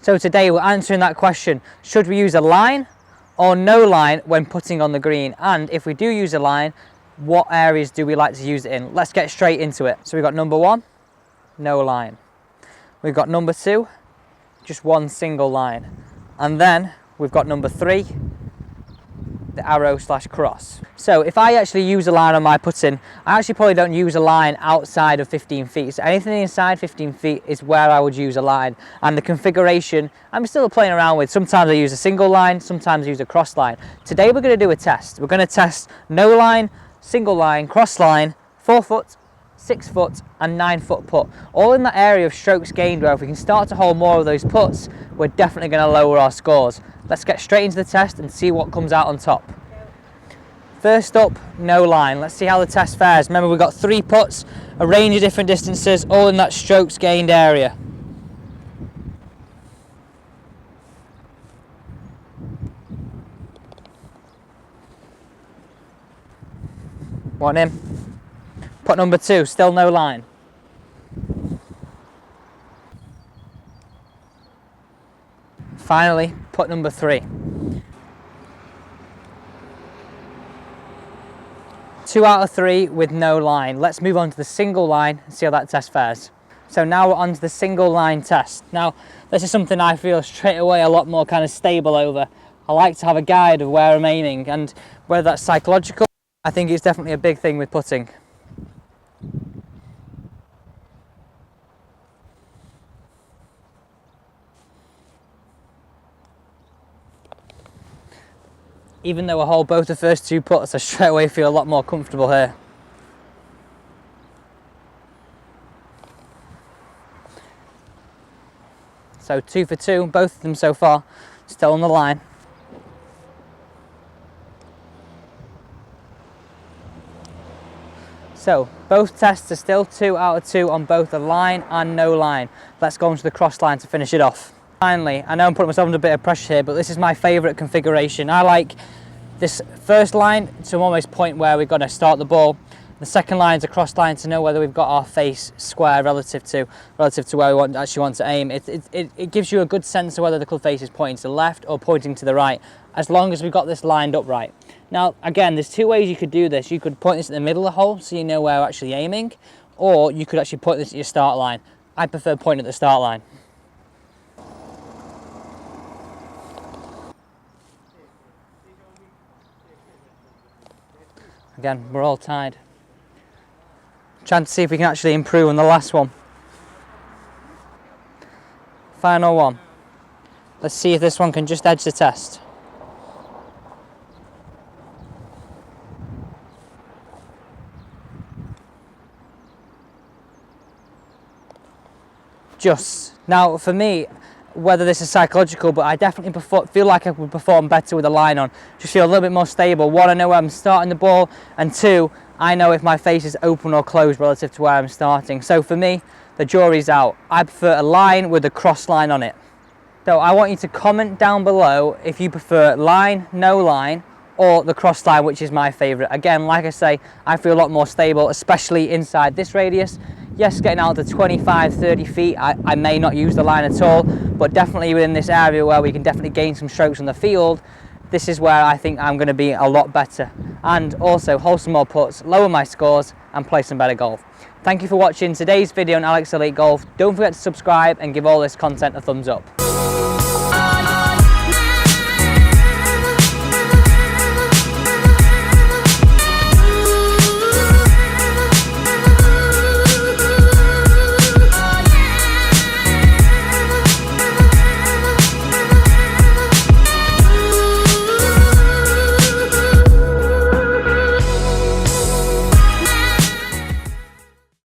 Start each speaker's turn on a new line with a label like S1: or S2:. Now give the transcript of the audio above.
S1: So today we're answering that question, should we use a line or no line when putting on the green? And if we do use a line, what areas do we like to use it in? Let's get straight into it. So we've got number 1, no line. We've got number 2, just one single line. And then we've got number 3, the arrow / cross. So if I actually use a line on my putting, I actually probably don't use a line outside of 15 feet. So anything inside 15 feet is where I would use a line. And the configuration, I'm still playing around with. Sometimes I use a single line, sometimes I use a cross line. Today we're going to do a test. We're going to test no line, single line, cross line, 4 foot, 6 foot and 9 foot putt. All in that area of strokes gained where if we can start to hold more of those putts, we're definitely going to lower our scores. Let's get straight into the test and see what comes out on top. First up, no line. Let's see how the test fares. Remember, we've got 3 putts, a range of different distances, all in that strokes gained area. One in. Putt number 2, still no line. Finally, putt number 3. 2 out of 3 with no line. Let's move on to the single line and see how that test fares. So now we're on to the single line test. Now, this is something I feel straight away a lot more kind of stable over. I like to have a guide of where I'm aiming, and whether that's psychological, I think it's definitely a big thing with putting. Even though I hold both the first 2 putts, I straight away feel a lot more comfortable here. So 2 for 2, both of them so far, still on the line. So both tests are still 2 out of 2 on both the line and no line. Let's go on to the cross line to finish it off. Finally, I know I'm putting myself under a bit of pressure here, but this is my favourite configuration. I like this first line to almost point where we're going to start the ball. The second line is a cross line to know whether we've got our face square relative to where we actually want to aim. It gives you a good sense of whether the club face is pointing to the left or pointing to the right, as long as we've got this lined up right. Now, again, there's 2 ways you could do this. You could point this at the middle of the hole so you know where we're actually aiming, or you could actually point this at your start line. I prefer pointing at the start line. Again, we're all tied. Trying to see if we can actually improve on the last one. Final one. Let's see if this one can just edge the test. Just. Now, for me, whether this is psychological, but I definitely feel like I would perform better with a line on. Just feel a little bit more stable. 1, I know where I'm starting the ball, and 2, I know if my face is open or closed relative to where I'm starting. So for me, the jury's out. I prefer a line with a cross line on it. So I want you to comment down below if you prefer line, no line, or the cross line, which is my favourite. Again, like I say, I feel a lot more stable, especially inside this radius. Yes, getting out to 25, 30 feet, I may not use the line at all, but definitely within this area where we can definitely gain some strokes on the field, this is where I think I'm going to be a lot better. And also hold some more putts, lower my scores, and play some better golf. Thank you for watching today's video on Alex Elliott Golf. Don't forget to subscribe and give all this content a thumbs up.